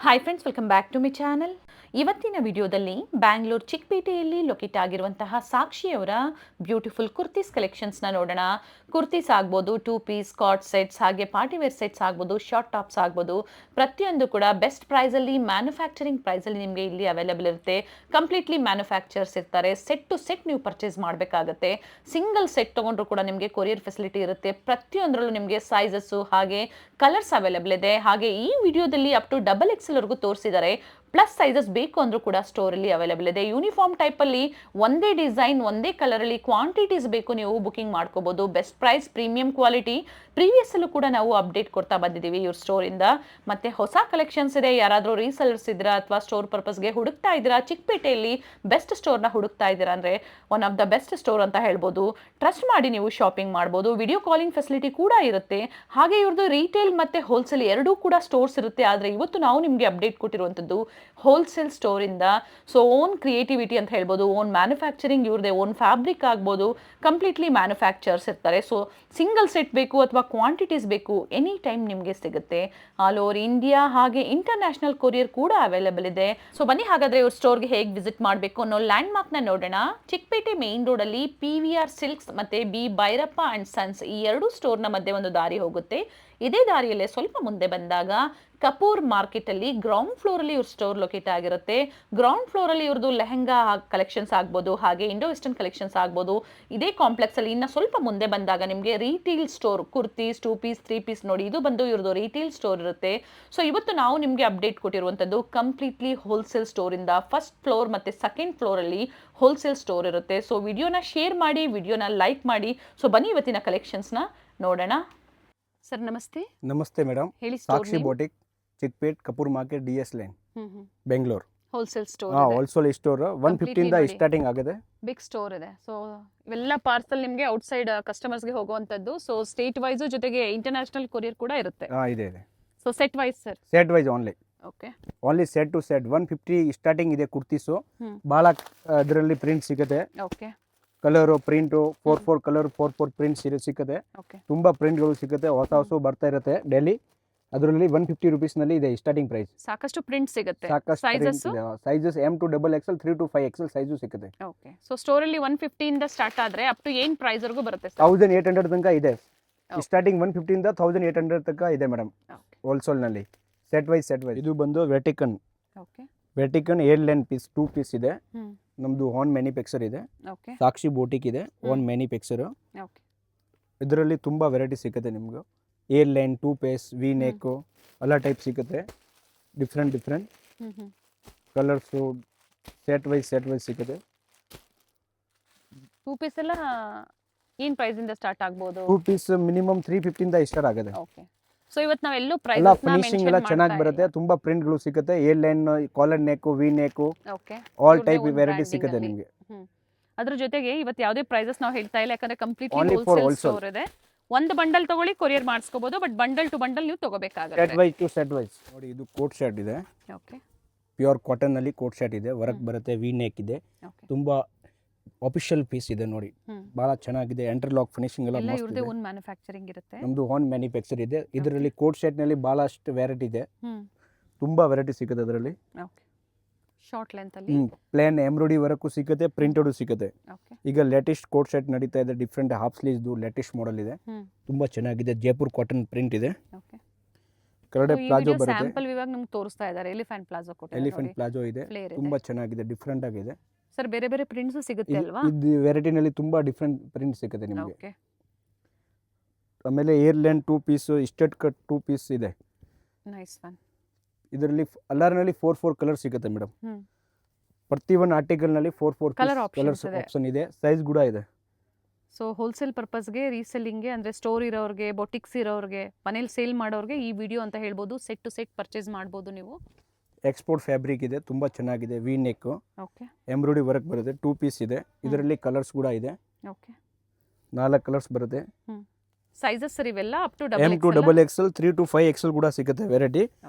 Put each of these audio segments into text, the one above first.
Hi friends, welcome back to my channel. ಇವತ್ತಿನ ವಿಡಿಯೋದಲ್ಲಿ Bangalore ಚಿಕ್ಕಪೇಟೆಯಲ್ಲಿ locate ಆಗಿರುವಂತಹ ಸಾಕ್ಷಿಯವರ ಬ್ಯೂಟಿಫುಲ್ ಕುರ್ತೀಸ್ ಕಲೆಕ್ಷನ್ಸ್ನ ನೋಡೋಣ. ಕುರ್ತೀಸ್ ಆಗ್ಬೋದು, 2 ಪೀಸ್ ಕಾಟ್ ಸೆಟ್ಸ್, ಹಾಗೆ ಪಾರ್ಟಿವೇರ್ ಸೆಟ್ಸ್ ಆಗ್ಬೋದು, ಶಾರ್ಟ್ ಟಾಪ್ಸ್ ಆಗ್ಬೋದು, ಪ್ರತಿಯೊಂದು ಕೂಡ ಬೆಸ್ಟ್ ಪ್ರೈಸಲ್ಲಿ, ಮ್ಯಾನುಫ್ಯಾಕ್ಚರಿಂಗ್ ಪ್ರೈಸಲ್ಲಿ ನಿಮಗೆ ಇಲ್ಲಿ ಅವೈಲೇಬಲ್ ಇರುತ್ತೆ. ಕಂಪ್ಲೀಟ್ಲಿ ಮ್ಯಾನುಫ್ಯಾಕ್ಚರ್ಸ್ ಇರ್ತಾರೆ. ಸೆಟ್ ಟು ಸೆಟ್ ನೀವು ಪರ್ಚೇಸ್ ಮಾಡಬೇಕಾಗತ್ತೆ. ಸಿಂಗಲ್ ಸೆಟ್ ತೊಗೊಂಡ್ರು ಕೂಡ ನಿಮಗೆ ಕೊರಿಯರ್ ಫೆಸಿಲಿಟಿ ಇರುತ್ತೆ. ಪ್ರತಿಯೊಂದರಲ್ಲೂ ನಿಮಗೆ ಸೈಜಸ್ಸು ಹಾಗೆ ಕಲರ್ಸ್ ಅವೈಲೇಬಲ್ ಇದೆ. ಹಾಗೆ ಈ ವಿಡಿಯೋದಲ್ಲಿ ಅಪ್ ಟು XXL ವರೆಗೂ ತೋರಿಸಿದ್ದಾರೆ. ಪ್ಲಸ್ ಸೈಜಸ್ ಬೇಕು ಅಂದ್ರೂ ಕೂಡ ಸ್ಟೋರಲ್ಲಿ ಅವೈಲೇಬಲ್ ಇದೆ. ಯೂನಿಫಾರ್ಮ್ ಟೈಪಲ್ಲಿ ಒಂದೇ ಡಿಸೈನ್ ಒಂದೇ ಕಲರಲ್ಲಿ ಕ್ವಾಂಟಿಟೀಸ್ ಬೇಕು ನೀವು ಬುಕಿಂಗ್ ಮಾಡ್ಕೋಬಹುದು. Best price, premium quality. Previous ಅಲ್ಲೂ ಕೂಡ ನಾವು ಅಪ್ಡೇಟ್ ಕೊಡ್ತಾ ಬಂದಿದ್ದೀವಿ ಇವ್ರ ಸ್ಟೋರಿಂದ. ಮತ್ತೆ ಹೊಸ ಕಲೆಕ್ಷನ್ಸ್ ಇದೆ. ಯಾರಾದರೂ ರೀಸೆಲರ್ಸ್ ಇದ್ದೀರಾ ಅಥವಾ ಸ್ಟೋರ್ ಪರ್ಪಸ್ಗೆ ಹುಡುಕ್ತಾ ಇದ್ದೀರಾ, ಚಿಕ್ಕಪೇಟೆಯಲ್ಲಿ ಬೆಸ್ಟ್ ಸ್ಟೋರ್ನ ಹುಡುಕ್ತಾ ಇದ್ದೀರಾ ಅಂದರೆ one of the best store ಅಂತ ಹೇಳ್ಬೋದು. ಟ್ರಸ್ಟ್ ಮಾಡಿ ನೀವು ಶಾಪಿಂಗ್ ಮಾಡ್ಬೋದು. ವಿಡಿಯೋ ಕಾಲಿಂಗ್ ಫೆಸಿಲಿಟಿ ಕೂಡ ಇರುತ್ತೆ. ಹಾಗೆ ಇವ್ರದ್ದು ರೀಟೇಲ್ ಮತ್ತು ಹೋಲ್ಸೇಲ್ ಎರಡೂ ಕೂಡ ಸ್ಟೋರ್ಸ್ ಇರುತ್ತೆ. ಆದರೆ ಇವತ್ತು ನಾವು ನಿಮಗೆ ಅಪ್ಡೇಟ್ ಕೊಟ್ಟಿರುವಂಥದ್ದು ಹೋಲ್ಸೇಲ್ ಸ್ಟೋರಿಂದ. ಸೊ ಓನ್ ಕ್ರಿಯೇಟಿವಿಟಿ ಅಂತ ಹೇಳ್ಬೋದು, ಓನ್ ಮ್ಯಾನುಫ್ಯಾಕ್ಚರಿಂಗ್ ಇವ್ರದೇ, ಓನ್ ಫ್ಯಾಬ್ರಿಕ್ ಆಗ್ಬೋದು, ಕಂಪ್ಲೀಟ್ಲಿ ಮ್ಯಾನುಫ್ಯಾಕ್ಚರ್ಸ್ ಇರ್ತಾರೆ. ಸೊ ಸಿಂಗಲ್ ಸೆಟ್ ಬೇಕು ಅಥವಾ ಕ್ವಾಂಟಿಟೀಸ್ ಬೇಕು, ಎನಿ ಟೈಮ್ ನಿಮಗೆ ಸಿಗುತ್ತೆ. ಆಲ್ ಓವರ್ ಇಂಡಿಯಾ ಹಾಗೆ ಇಂಟರ್ನ್ಯಾಷನಲ್ ಕೊರಿಯರ್ ಕೂಡ ಅವೈಲೇಬಲ್ ಇದೆ. ಸೊ ಬನ್ನಿ ಹಾಗಾದ್ರೆ ಇವ್ರ ಸ್ಟೋರ್ಗೆ ಹೇಗೆ ವಿಸಿಟ್ ಮಾಡಬೇಕು ಅನ್ನೋ ಲ್ಯಾಂಡ್ ಮಾರ್ಕ್ನ ನೋಡೋಣ. ಚಿಕ್ಕಪೇಟೆ ಮೇನ್ ರೋಡಲ್ಲಿ PVR ಸಿಲ್ಕ್ಸ್ ಮತ್ತೆ B ಭೈರಪ್ಪ ಅಂಡ್ ಸನ್ಸ್ ಈ ಎರಡೂ ಸ್ಟೋರ್ನ ಮಧ್ಯೆ ಒಂದು ದಾರಿ ಹೋಗುತ್ತೆ. ಇದೇ ದಾರಿಯಲ್ಲೇ ಸ್ವಲ್ಪ ಮುಂದೆ ಬಂದಾಗ ಕಪೂರ್ ಮಾರ್ಕೆಟ್ ಅಲ್ಲಿ ಗ್ರೌಂಡ್ ಫ್ಲೋರ್ ಅಲ್ಲಿ ಇವ್ರ ಸ್ಟೋರ್ ಲೊಕೇಟ್ ಆಗಿರುತ್ತೆ. ಗ್ರೌಂಡ್ ಫ್ಲೋರ್ ಅಲ್ಲಿ ಇವ್ರದ್ದು ಲೆಹಂಗಾ ಕಲೆಕ್ಷನ್ಸ್ ಆಗ್ಬೋದು, ಹಾಗೆ ಇಂಡೋ ವೆಸ್ಟರ್ನ್ ಕಲೆಕ್ಷನ್ಸ್ ಆಗ್ಬೋದು. ಇದೇ ಕಾಂಪ್ಲೆಕ್ಸ್ ಅಲ್ಲಿ ಇನ್ನ ಸ್ವಲ್ಪ ಮುಂದೆ ಬಂದಾಗ ನಿಮಗೆ retail store, kurtis, 2 piece 3 piece ನೋಡಿ, ಇದು ಬಂದು ಇವ್ರದ್ದು ರೀಟೇಲ್ ಸ್ಟೋರ್ ಇರುತ್ತೆ. ಸೊ ಇವತ್ತು ನಾವು ನಿಮಗೆ ಅಪ್ಡೇಟ್ ಕೊಟ್ಟಿರುವಂತದ್ದು ಕಂಪ್ಲೀಟ್ಲಿ ಹೋಲ್ಸೇಲ್ ಸ್ಟೋರ್ ಇಂದ. ಫಸ್ಟ್ ಫ್ಲೋರ್ ಮತ್ತೆ ಸೆಕೆಂಡ್ ಫ್ಲೋರ್ ಅಲ್ಲಿ ಹೋಲ್ಸೇಲ್ ಸ್ಟೋರ್ ಇರುತ್ತೆ. ಸೊ ವಿಡಿಯೋನ ಶೇರ್ ಮಾಡಿ, ವಿಡಿಯೋನ ಲೈಕ್ ಮಾಡಿ. ಸೊ ಬನ್ನಿ ಇವತ್ತಿನ ಕಲೆಕ್ಷನ್ಸ್ನ ನೋಡೋಣ. ಸರ್ ನಮಸ್ತೆ. ನಮಸ್ತೆ ಮೇಡಮ್. ಹೇಳಿ. Sakshi boutique, Chickpet, Kapoor market, DS line, Bengaluru. Wholesale store. Wholesale store 150 ಇಂದ ಸ್ಟಾರ್ಟಿಂಗ್ ಆಗಿದೆ. ಬಿಗ್ ಸ್ಟೋರ್ ಇದೆ. ಸೊ ಇವೆಲ್ಲ ಪಾರ್ಸಲ್ ನಿಮಗೆ ಔಟ್ಸೈಡ್ ಕಸ್ಟಮರ್ಸ್ಗೆ ಹೋಗುವಂತದ್ದು. ಸೊ ಸ್ಟೇಟ್ ವೈಸ್ ಜೊತೆಗೆ ಇಂಟರ್ನ್ಯಾಷನಲ್ ಕೊರಿಯರ್ ಕೂಡ ಇರುತ್ತೆ. ಇದೆ. So set wise sir? Set wise only. Okay. Only set to set 150 starting ಇದೆ. ಕುರ್ತೀಸು ಭಾಳ ಅದರಲ್ಲಿ ಪ್ರಿಂಟ್ ಸಿಗುತ್ತೆ. Okay. Colour print 4 colour 4 print ಸಿಗುತ್ತೆ. ತುಂಬಾ ಪ್ರಿಂಟ್ಗಳು ಸಿಗುತ್ತೆ. ಹೊಸ ಬರ್ತಾ ಇರುತ್ತೆ ಡೈಲಿ. ಅದರಲ್ಲಿ 150 ರೂಪೀಸ್ನಲ್ಲಿ ಇದೆ ಸ್ಟಾರ್ಟಿಂಗ್ ಪ್ರೈಸ್. ಸಾಕಷ್ಟು ಪ್ರಿಂಟ್ ಸಿಗುತ್ತೆ. Sizes M to XXL, 3 to 5XL size ಸಿಗುತ್ತೆ. ಓಕೆ. ಸೊ ಸ್ಟೋರಲ್ಲಿ 150 ಇಂದ ಸ್ಟಾರ್ಟ್ ಆದ್ರೆ ಅಪ್ ಟು ಏನ್ ಪ್ರೈಸ್ ವರೆಗೂ ಬರುತ್ತೆ? 1800 ತನಕ ಇದೆ. ಸ್ಟಾರ್ಟಿಂಗ್ 150 ಇಂದ 1800 ತನಕ ಇದೆ ಮೇಡಮ್ ಹೋಲ್ಸೇಲ್ ನಲ್ಲಿ. Set wise. ಇದು ಬಂದು ವೆಟಿಕನ್. ವೆಟಿಕನ್ ಏರ್ ಲೈನ್ ಪೀಸ್ 2 ಪೀಸ್ ಇದೆ. ನಮ್ದು ಓನ್ ಮ್ಯಾನುಫ್ಯಾಕ್ಚರ್ ಇದೆ. ಸಾಕ್ಷಿ ಬೋಟಿಕ್ ಇದೆ, ಓನ್ ಮ್ಯಾನುಫ್ಯಾಕ್ಚರ್. ಇದರಲ್ಲಿ ತುಂಬಾ ವೆರೈಟಿ ಸಿಗುತ್ತೆ ನಿಮ್ಗೆ. Air line, 2 piece, V neck ಎಲ್ಲ ಟೈಪ್ ಸಿಗುತ್ತೆ. ಡಿಫ್ರೆಂಟ್ ಕಲರ್ಸು ಸೆಟ್ ವೈಸ್ ಸಿಗುತ್ತೆ. 2 ಪೀಸ್ ಎಲ್ಲ ಏನ್ ಪ್ರೈಸ್ ಇಂದ ಸ್ಟಾರ್ಟ್ ಆಗಬಹುದು? 2 ಪೀಸ್ ಮಿನಿಮಮ್ 350 ಇಂದ ಸ್ಟಾರ್ಟ್ ಆಗುತ್ತೆ. ಓಕೆ. ಸೊ ಇವತ್ತು ನಾವೆಲ್ಲೂ ಪ್ರೈಸ್ ಎಲ್ಲ ಫಿನಿಶಿಂಗ್ ಎಲ್ಲ ಚೆನ್ನಾಗಿ ಬರುತ್ತೆ. ತುಂಬಾ ಪ್ರಿಂಟ್ಗಳು ಸಿಗುತ್ತೆ. Air line, collar neck, V neck, all type variety ಸಿಗುತ್ತೆ ನಿಮಗೆ. ಅದ್ರ ಜೊತೆಗೆ ಇವತ್ತು ಯಾವುದೇ ಪ್ರೈಸಸ್ ನಾವು ಹೇಳ್ತಾ ಇಲ್ಲ, ಯಾಕಂದ್ರೆ ಕಂಪ್ಲೀಟ್ಲಿ ಹೋಲ್ಸೇಲ್ ಸ್ಟೋರ್ ಇದೆ. ಒಂದು ಬಂಡಲ್ ತಗೊಳ್ಳಿ, ಕೊರಿಯರ್ ಮಾಡಿಸ್ಕೋಬಹುದು. ಬಟ್ ಬಂಡಲ್ ಟು ಬಂಡಲ್ ನೀವು ತಗೋಬೇಕಾಗುತ್ತೆ. ಸೆಟ್ ವೈಸ್ ನೋಡಿ. ಇದು ಕೋಟ್ ಶರ್ಟ್ ಇದೆ. ಓಕೆ. ಪ್ಯೂರ್ ಕಾಟನ್ ನಲ್ಲಿ ಕೋಟ್ ಶರ್ಟ್ ಇದೆ. ವರ್ಕ್ ಬರುತ್ತೆ, ವಿ ನೆಕ್ ಇದೆ. ತುಂಬಾ ಆಫಿಷಿಯಲ್ ಪೀಸ್ ಇದೆ ನೋಡಿ. ಬಹಳ ಚೆನ್ನಾಗಿದೆ. ಎಂಟರ್ಲಾಕ್ ಫಿನಿಶಿಂಗ್ ಎಲ್ಲ ಮಸ್ತ್ ಇದೆ. ಓನ್ ಮ್ಯಾನುಫ್ಯಾಕ್ಚರಿಂಗ್ ಇರುತ್ತೆ. ನಮ್ದು ಓನ್ ಮ್ಯಾನುಫ್ಯಾಕ್ಚರ್ ಇದೆ. ಇದರಲ್ಲಿ ಕೋಟ್ ಶರ್ಟ್ ನಲ್ಲಿ ಬಹಳಷ್ಟು ವೆರೈಟಿ ಇದೆ. ತುಂಬಾ ವೆರೈಟಿ ಸಿಗುತ್ತೆ ಅದರಲ್ಲಿ. ಓಕೆ. ಶಾರ್ಟ್ ಲೆಂತ್ ಅಲ್ಲಿ ಪ್ಲೇನ್ ಎಂಬ್ರಾಯ್ಡರಿ ವರ್ಕ್ ಸಿಗುತ್ತೆ, ಪ್ರಿಂಟೆಡ್ ಸಿಗುತ್ತೆ. ಈಗ ಲೇಟೆಸ್ಟ್ ಕೋಟ್ ಶರ್ಟ್ ನಡೀತಾ ಇದೆ. Different half sleeves latest model ಇದೆ. ತುಂಬಾ ಚೆನ್ನಾಗಿದೆ. ಜೈಪುರ್ ಕಾಟನ್ ಪ್ರಿಂಟ್ ಇದೆ. ಕರಡೆ ಪ್ಲಾಜೋ ಬರುತ್ತೆ. ಸ್ಯಾಂಪಲ್ ಇವಾಗ ನಮಗೆ ತೋರಿಸ್ತಾ ಇದ್ದಾರೆ. ಎಲಿಫೆಂಟ್ ಪ್ಲಾಜೋ ಕೊಟ್ಟಿದ್ದಾರೆ. ಎಲಿಫೆಂಟ್ ಪ್ಲಾಜೋ ಇದೆ. ತುಂಬಾ ಚೆನ್ನಾಗಿದೆ. ಡಿಫ್ರೆಂಟ್ ಆಗಿದೆ ಸರ್. ಬೇರೆ ಬೇರೆ ಪ್ರಿಂಟ್ಸ್ ಸಿಗುತ್ತೆ ಅಲ್ವಾ? ಇದು ವೆರೈಟಿ ನಲ್ಲಿ ತುಂಬಾ ಡಿಫ್ರೆಂಟ್ ಪ್ರಿಂಟ್ ಸಿಗುತ್ತೆ ನಿಮಗೆ. ಆಮೇಲೆ A line 2 piece, straight cut 2 piece ಇದೆ. Nice one. ಇದರಲ್ಲಿ ಎಲ್ಲರಲ್ಲಿ 4 ಕಲರ್ ಸಿಗುತ್ತೆ ಮೇಡಮ್. ಪ್ರತಿ ಒಂದು ಆರ್ಟಿಕಲ್ ನಲ್ಲಿ 4 ಕಲರ್ಸ್ ಆಪ್ಷನ್ ಇದೆ. ಸೈಜ್ ಕೂಡ ಇದೆ. ಸೊ ಹೋಲ್ಸೇಲ್ ಪರ್ಪಸ್ಗೆ, ರೀಸೆಲ್ಲಿಂಗ್ಗೆ, ಅಂದ್ರೆ ಸ್ಟೋರ್ ಇರೋರಿಗೆ, ಬೊಟಿಕ್ಸ್ ಇರೋರಿಗೆ, ಮನೇಲಿ ಸೇಲ್ ಮಾಡೋರಿಗೆ ಈ ವಿಡಿಯೋ ಅಂತ ಹೇಳ್ಬೋದು. ಸೆಟ್ ಟು ಸೆಟ್ ಪರ್ಚೇಸ್ ಮಾಡ್ಬೋದು ನೀವು. ಎಕ್ಸ್ಪೋರ್ಟ್ ಫ್ಯಾಬ್ರಿಕ್ ಇದೆ. ತುಂಬಾ ಚೆನ್ನಾಗಿದೆ. ವಿ ನೆಕ್, ಎಂಬ್ರಾಯ್ಡರಿ ವರ್ಕ್ ಬರುತ್ತೆ. 2 ಪೀಸ್ ಇದೆ. ಇದರಲ್ಲಿ ಕಲರ್ಸ್ ಕೂಡ ಇದೆ. 4 ಕಲರ್ಸ್ ಬರುತ್ತೆ. ಸೈಜಸ್ ಸರ್ ಇವೆಲ್ಲ up to M to XXL, 3 to 5XL ಕೂಡ ಸಿಗುತ್ತೆ ವೆರೈಟಿ.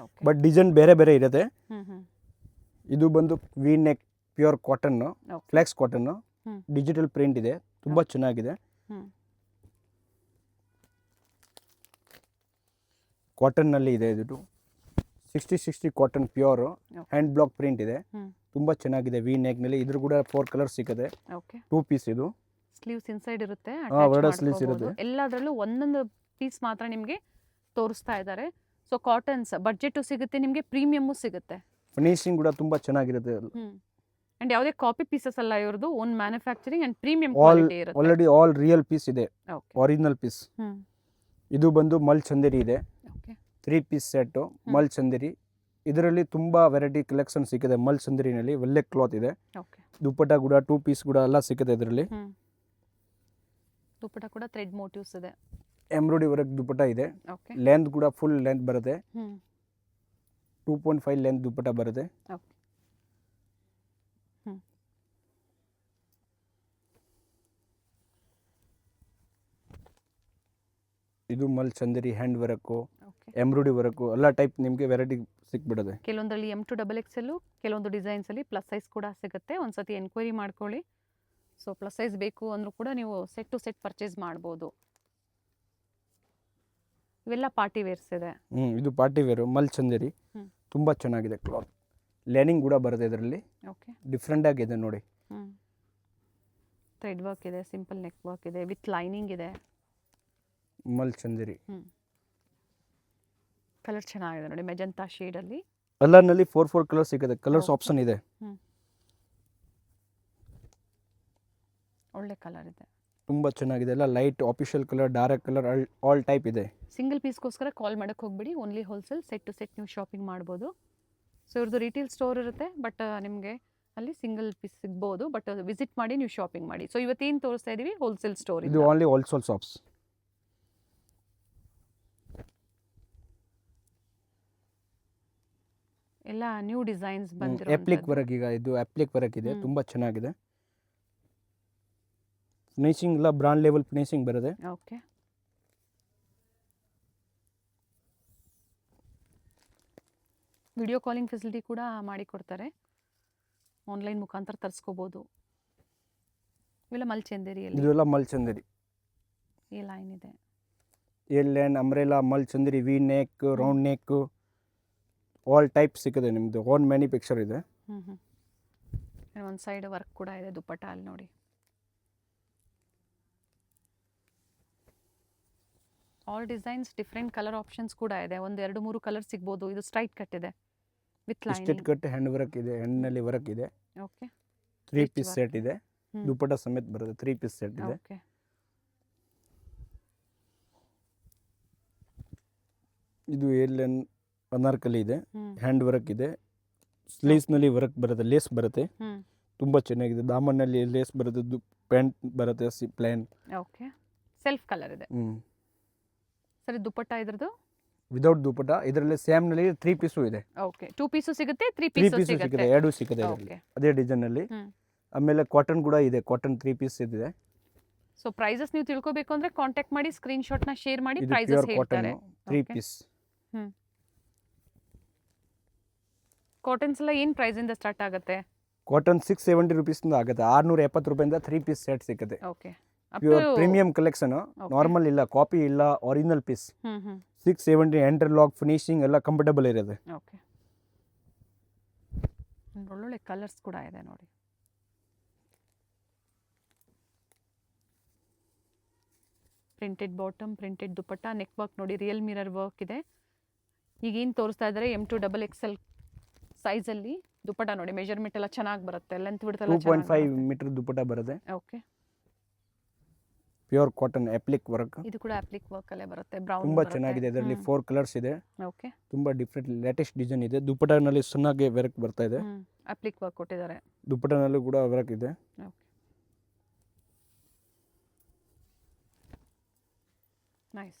ಬಟ್ ಡಿಸೈನ್ ಬೇರೆ ಇರುತ್ತೆ. ಇದು ಬಂದು V neck, pure cotton, flex cotton, digital print ಇದೆ. ತುಂಬಾ ಚೆನ್ನಾಗಿದೆ. ಕಾಟನ್ ನಲ್ಲಿ ಇದೆ. ಇದು 60 cotton pure Okay. Hand block print ಇದೆ. ಹ್ಮ್. ತುಂಬ ಚೆನ್ನಾಗಿದೆ ವಿ ನೆಕ್ನಲ್ಲಿ. ಇದ್ರ ಕೂಡ 4 ಕಲರ್ ಸಿಗುತ್ತೆ. ಓಕೆ 2 ಪೀಸ್ ಇದು. ಸ್ಲೀವ್ಸ್ ಇನ್ಸೈಡ್ ಇರುತ್ತೆ, ಹೊರಗಡೆ sleeves ಇರುತ್ತೆ. ಎಲ್ಲದರಲ್ಲೂ ಒಂದೊಂದು ಪೀಸ್ ಮಾತ್ರ ನಿಮಗೆ ತೋರಿಸ್ತಾ ಇದ್ದಾರೆ. ಸೊ ಕಾಟನ್ಸ್ ಬಡ್ಜೆಟು ಸಿಗುತ್ತೆ ನಿಮಗೆ, ಪ್ರೀಮಿಯಮ್ಮು ಸಿಗುತ್ತೆ. ಫಿನಿಶಿಂಗ್ ಕೂಡ ತುಂಬ ಚೆನ್ನಾಗಿರುತ್ತೆ. ಅಂಡ್ ಯಾವುದೇ ಕಾಪಿ ಪೀಸಸ್ ಅಲ್ಲ ಇವ್ರದ್ದು, own manufacturing and premium all quality ಇರುತ್ತೆ. ಆಲ್ರೆಡಿ ಆಲ್ ರಿಯಲ್ ಪೀಸ್ ಇದೆ, ಓಕೆ ಒರಿಜಿನಲ್ ಪೀಸ್. ಇದು ಬಂದು ಮಲ್ ಚಂದೇರಿ ಇದೆ, ಓಕೆ 3 ಪೀಸ್ ಸೆಟ್ಟು ಮಲ್ ಚಂದೇರಿ. ಇದರಲ್ಲಿ ತುಂಬ ವೆರೈಟಿ ಕಲೆಕ್ಷನ್ ಸಿಕ್ಕಿದೆ ಮಲ್ ಚಂದೇರಿನಲ್ಲಿ. ಒಳ್ಳೆ ಕ್ಲಾತ್ ಇದೆ. ಓಕೆ ದುಪ್ಪಟ್ಟ ಕೂಡ 2 ಪೀಸ್ ಕೂಡ ಎಲ್ಲ ಸಿಕ್ಕಿದೆ ಇದರಲ್ಲಿ. ದುಪ್ಪಟ್ಟ ಕೂಡ ಥ್ರೆಡ್ ಮೋಟಿವ್ಸ್ ಇದೆ. ಎಂಬ್ರಾಯ್ಡಿ ವರ್ಕ್ ದುಪ್ಪಟ್ಟ ಇದೆ. ಓಕೆ ಲೆಂತ್ ಕೂಡ ಫುಲ್ ಲೆಂತ್ ಬರುತ್ತೆ. 2.5 ಲೆಂತ್ ದುಪ್ಪಟ್ಟ ಬರುತ್ತೆ. ಓಕೆ ಇದು mul Chanderi hand work, okay embroidery work ಎಲ್ಲ ಟೈಪ್ ನಿಮಗೆ ವೆರೈಟಿ ಸಿಕ್ಬಿಡುತ್ತೆ. ಕೆಲವೊಂದರಲ್ಲಿ M2XXL, ಕೆಲವೊಂದು ಡಿಸೈನ್ಸಲ್ಲಿ ಪ್ಲಸ್ ಸೈಜ್ ಕೂಡ ಸಿಗುತ್ತೆ. ಒಂದ್ಸತಿ ಎನ್ಕ್ವೈರಿ ಮಾಡ್ಕೊಳ್ಳಿ. ಸೊ ಪ್ಲಸ್ ಸೈಜ್ ಬೇಕು ಅಂದರೂ ಕೂಡ ನೀವು ಸೆಟ್ ಟು ಸೆಟ್ ಪರ್ಚೇಸ್ ಮಾಡ್ಬೋದು. ಇವೆಲ್ಲ ಪಾರ್ಟಿ ವೇರ್ಸ್ ಇದೆ. ಇದು ಪಾರ್ಟಿ ವೇರು ಮಲ್ ಚಂದೇರಿ. ತುಂಬ ಚೆನ್ನಾಗಿದೆ ಕ್ಲಾತ್. ಲೈನಿಂಗ್ ಕೂಡ ಬರುತ್ತೆ ಇದರಲ್ಲಿ. ಓಕೆ ಡಿಫ್ರೆಂಟ್ ಆಗಿದೆ ನೋಡಿ. ಥ್ರೆಡ್ ವರ್ಕ್ ಇದೆ, ಸಿಂಪಲ್ ನೆಕ್ ವರ್ಕ್ ಇದೆ, ವಿತ್ ಲೈನಿಂಗ್ ಇದೆ. ಮಲ್ ಚಂದೇರಿ ಕಲರ್ ಚೆನ್ನಾಗಿದೆ ನೋಡಿ, ಮೆಜಂತಾ ಶೇಡಲ್ಲಿ. ಕಲರ್ನಲ್ಲಿ 4 ಕಲರ್ ಸಿಗುತ್ತೆ. ಕಲರ್ಸ್ ಆಪ್ಷನ್ ಇದೆ. ಒಳ್ಳೆ ಕಲರ್ ಇದೆ, ತುಂಬ ಚೆನ್ನಾಗಿದೆ. ಎಲ್ಲ light official colour, dark colour, all type ಇದೆ. ಸಿಂಗಲ್ ಪೀಸ್ಗೋಸ್ಕರ ಕಾಲ್ ಮಾಡೋಕ್ಕೆ ಹೋಗ್ಬಿಡಿ. Only wholesale, set to set ನೀವು ಶಾಪಿಂಗ್ ಮಾಡ್ಬೋದು. ಸೊ ಇವ್ರದ್ದು ರಿಟೇಲ್ ಸ್ಟೋರ್ ಇರುತ್ತೆ, ಬಟ್ ನಿಮಗೆ ಅಲ್ಲಿ ಸಿಂಗಲ್ ಪೀಸ್ ಸಿಗ್ಬೋದು. ಬಟ್ ವಿಸಿಟ್ ಮಾಡಿ ನೀವು ಶಾಪಿಂಗ್ ಮಾಡಿ. ಸೊ ಇವತ್ತೇನು ತೋರಿಸ್ತಾ ಇದ್ದೀವಿ ಹೋಲ್ಸೇಲ್ ಸ್ಟೋರ್. ಇದು ಓನ್ಲಿ ಹೋಲ್ಸೇಲ್ ಶಾಪ್ಸ್. ಎಲ್ಲ ನ್ಯೂ ಡಿಸೈನ್ಸ್ ಬಂದಿರೋ ಅಪ್ಲಿಕ್ ವರ್ಕ್. ಈಗ ಇದು ಅಪ್ಲಿಕ್ ವರ್ಕ್ ಇದೆ, ತುಂಬ ಚೆನ್ನಾಗಿದೆ. ಫಿನಿಶಿಂಗ್ ಎಲ್ಲ ಬ್ರಾಂಡ್ ಲೆವೆಲ್ ಫಿನಿಶಿಂಗ್ ಬರುತ್ತೆ. ಓಕೆ ವಿಡಿಯೋ ಕಾಲಿಂಗ್ ಫೆಸಿಲಿಟಿ ಕೂಡ ಮಾಡಿ ಕೊಡ್ತಾರೆ. ಆನ್ಲೈನ್ ಮುಖಾಂತರ ತರಿಸ್ಕೋಬೋದು. ಇವೆಲ್ಲ ಮಲ್ ಚಂದೇರಿಯಲ್ಲಿ ಇದೆಲ್ಲ ಮಲ್ ಚಂದೇರಿ. ಈ ಲೈನ್ ಇದೆ, air line, umbrella, mul Chanderi, V neck, round neck, all type ಸಿಕ್ಕಿದೆ. ನಿಮ್ಮದು ಓನ್ ಮ್ಯಾನುಫ್ಯಾಕ್ಚರ್ ಇದೆ. ಒಂದು ಸೈಡ್ ವರ್ಕ್ ಕೂಡ ಇದೆ ದುಪ್ಪಟ್ಟ ಅಲ್ಲಿ ನೋಡಿ. All designs, different colour options ಕೂಡ ಇದೆ. 1, 2, 3 ಕಲರ್ ಸಿಗ್ಬೋದು. ಇದು ಸ್ಟ್ರೈಟ್ ಕಟ್ ಇದೆ with state lining. Cut hand work ಇದೆ, ಹ್ಯಾಂಡ್ನಲ್ಲಿ ವರ್ಕ್ ಇದೆ. Okay 3 Stitch piece work. Set ಇದೆ. ದುಪ್ಪಟ್ಟ ಸಮೇತ ಬರುತ್ತೆ. 3 ಪೀಸ್ ಸೆಟ್ ಇದೆ. ಓಕೆ ಇದು ಏರ್ ಲೈನ್ ಅನಾರ್ಕಲಿ ಇದೆ, ಹ್ಯಾಂಡ್ ವರ್ಕ್ ಇದೆ. ಸ್ಲೀವ್ಸ್ನಲ್ಲಿ ವರ್ಕ್ ಬರುತ್ತೆ, ಲೇಸ್ ಬರುತ್ತೆ. ತುಂಬ ಚೆನ್ನಾಗಿದೆ. ದಾಮನ್ನಲ್ಲಿ ಲೇಸ್ ಬರುತ್ತೆ, ಪ್ಯಾಂಟ್ ಬರುತ್ತೆ ಪ್ಲೇನ್. ಓಕೆ ಸೆಲ್ಫ್ ಕಲರ್ ಇದೆ. ಸರಿ ದುಪ್ಪಟ್ಟ ಇದ್ರದ್ದು ವಿದೌಟ್ ದುಪ್ಪಟ್ಟ. ಇದರಲ್ಲಿ ಸೇಮ್ನಲ್ಲಿ 3 ಪೀಸು ಇದೆ. ಓಕೆ 2 ಪೀಸು ಸಿಗುತ್ತೆ, 3 3 ಪೀಸು ಪೀಸು ಸಿಗುತ್ತೆ. ಸಿಗುತ್ತೆ, 2 ಸಿಗುತ್ತೆ ಇದರಲ್ಲಿ. ಓಕೆ ಅದೇ ಡಿಸೈನಲ್ಲಿ. ಆಮೇಲೆ ಕಾಟನ್ ಕೂಡ ಇದೆ, ಕಾಟನ್ 3 ಪೀಸ್ ಇದೆ. ಸೊ ಪ್ರೈಸಸ್ ನೀವು ತಿಳ್ಕೋಬೇಕು ಅಂದ್ರೆ ಕಾಂಟ್ಯಾಕ್ಟ್ ಮಾಡಿ, ಸ್ಕ್ರೀನ್ಶಾಟ್ನ ಶೇರ್ ಮಾಡಿ, ಇದು ಪ್ರೈಸಸ್ ಪ್ಯೂರ್ ಕಾಟನ್ ಹೇಳ್ತಾರೆ. 3 Okay. ಪೀಸ್. ಕಾಟನ್ಸ್ ಎಲ್ಲ ಏನು ಪ್ರೈಸಿಂದ ಸ್ಟಾರ್ಟ್ ಆಗುತ್ತೆ? ಕಾಟನ್ 670 ರುಪೀಸಿಂದ ಆಗುತ್ತೆ. 670 ರೂಪಾಯಿಂದ 3 ಪೀಸ್ ಸೆಟ್ ಸಿಗುತ್ತೆ. Okay pure premium collection. Normal ಇಲ್ಲ, ಕಾಪಿ ಇಲ್ಲ, ಒರಿಜಿನಲ್ ಪೀಸ್. 670 ಎಂಟರ್ಲಾಕ್ ಫಿನಿಶಿಂಗ್ ಎಲ್ಲ ಕಂಫರ್ಟಬಲ್ ಇರುತ್ತೆ. ಓಕೆ ಒಳ್ಳೊಳ್ಳೆ ಕಲರ್ಸ್ ಕೂಡ ಇದೆ ನೋಡಿ. ಪ್ರಿಂಟೆಡ್ ಬಾಟಮ್, ಪ್ರಿಂಟೆಡ್ ದುಪ್ಪಟ್ಟ, ನೆಕ್ ವರ್ಕ್ ನೋಡಿ, ರಿಯಲ್ ಮಿರರ್ ವರ್ಕ್ ಇದೆ. ಈಗೇನು ತೋರಿಸ್ತಾ ಇದ್ದಾರೆ M2XXL ಸೈಜಲ್ಲಿ ದುಪ್ಪಟ್ಟ ನೋಡಿ. ಮೆಜರ್ಮೆಂಟ್ ಎಲ್ಲ ಚೆನ್ನಾಗಿ ಬರುತ್ತೆ, ಲೆಂತ್ ಬಿಡ್ತಲ್ಲ 2.5 ಮೀಟರ್ ದುಪ್ಪಟ್ಟ ಬರುತ್ತೆ. Okay pure cotton applique work. ಇದು ಕೂಡ ಅಪ್ಲಿಕ್ ವರ್ಕ್ ಅಲ್ಲೇ ಬರುತ್ತೆ. ಬ್ರೌನ್ ತುಂಬಾ ಚೆನ್ನಾಗಿದೆ. ಇದರಲ್ಲಿ 4 ಕಲರ್ಸ್ ಇದೆ. ಓಕೆ ತುಂಬಾ ಡಿಫ್ರೆಂಟ್ ಲೇಟೆಸ್ಟ್ ಡಿಸೈನ್ ಇದೆ. ದುಪ್ಪಟ್ಟನಲ್ಲಿ ಚೆನ್ನಾಗಿ ವರ್ಕ್ ಬರ್ತಾ ಇದೆ. ಅಪ್ಲಿಕ್ ವರ್ಕ್ ಕೊಟ್ಟಿದ್ದಾರೆ. ದುಪ್ಪಟ್ಟನಲ್ಲೂ ಕೂಡ ವರ್ಕ್ ಇದೆ. Okay nice.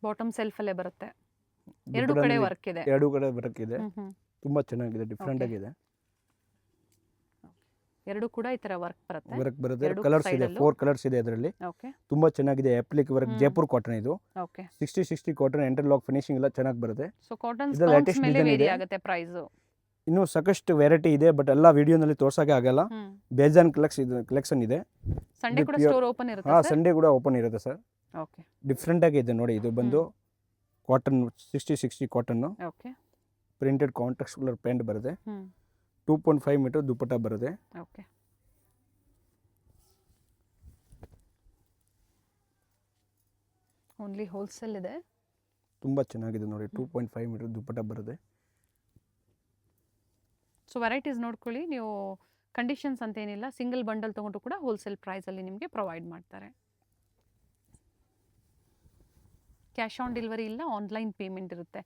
ಬಾಟಮ್ ಸೆಲ್ಫ್ ಅಲ್ಲೇ ಬರುತ್ತೆ. ಎರಡು ಕಡೆ ವರ್ಕ್ ಇದೆ. ಎರಡು ಕಡೆ ವರ್ಕ್ ಇದೆ. ತುಂಬಾ ಚೆನ್ನಾಗಿದೆ, ಡಿಫ್ರೆಂಟ್ ಆಗಿದೆ. ಎರಡು ಕೂಡ ಈ ತರ ವರ್ಕ್ ಬರುತ್ತೆ. ವರ್ಕ್ ಬರುತ್ತೆ. ಕಲರ್ಸ್ ಇದೆ, 4 ಕಲರ್ಸ್ ಇದೆ ಇದರಲ್ಲಿ. ಓಕೆ ತುಂಬಾ ಚೆನ್ನಾಗಿದೆ. ಅಪ್ಲಿಕ್ ವರ್ಕ್ ಜೈಪುರ್ ಕಾಟನ್ ಇದು. ಓಕೆ 60 ಕಾಟನ್ ಎಂಟರ್ಲಾಕ್ ಫಿನಿಶಿಂಗ್ ಎಲ್ಲ ಚೆನ್ನಾಗಿ ಬರುತ್ತೆ. ಸೊ ಕಾಟನ್ ಇದು latest ಮೇಲೆ design ವೇರಿ ಇದೆ. ಆಗುತ್ತೆ ಪ್ರೈಸ್. ಇನ್ನೂ ಸಾಕಷ್ಟು ವೆರೈಟಿ ಇದೆ, ಬಟ್ ಎಲ್ಲ ವಿಡಿಯೋನಲ್ಲಿ ತೋರ್ಸೋಕೆ ಆಗಲ್ಲ. ಬೇಜಾನ್ ಕಲೆಕ್ಷನ್ ಇದೆ. ಸಂಡೇ ಕೂಡ pure- ಸ್ಟೋರ್ ಓಪನ್ ಇರುತ್ತೆ ಹಾ, ಸರ್? ಸಂಡೇ ಕೂಡ ಓಪನ್ ಇರುತ್ತೆ ಸರ್. ಓಕೆ ಡಿಫ್ರೆಂಟ್ ಆಗಿದೆ ನೋಡಿ. ಇದು ಬಂದು cotton 60 cotton, okay printed contract colour pant ಬರುತ್ತೆ, ಹ್ಮ್ 2.5 ಮೀಟರ್ ದುಪ್ಪಟ್ಟ ಬರುತ್ತೆ. ಓಕೆ ಓನ್ಲಿ ಹೋಲ್ಸೇಲ್ ಇದೆ. ತುಂಬ ಚೆನ್ನಾಗಿದೆ ನೋಡಿ. 2.5 ಮೀಟರ್ ದುಪ್ಪಟ್ಟ ಬರುತ್ತೆ. ಸೊ ವೆರೈಟೀಸ್ ನೋಡ್ಕೊಳ್ಳಿ ನೀವು. ಕಂಡೀಷನ್ಸ್ ಅಂತ ಏನಿಲ್ಲ, ಸಿಂಗಲ್ ಬಂಡಲ್ ತೊಗೊಂಡ್ರು ಕೂಡ ಹೋಲ್ಸೇಲ್ ಪ್ರೈಸಲ್ಲಿ ನಿಮಗೆ ಪ್ರೊವೈಡ್ ಮಾಡ್ತಾರೆ. ಕ್ಯಾಶ್ ಆನ್ ಡೆಲಿವರಿ ಇಲ್ಲ, ಆನ್ಲೈನ್ ಪೇಮೆಂಟ್ ಇರುತ್ತೆ.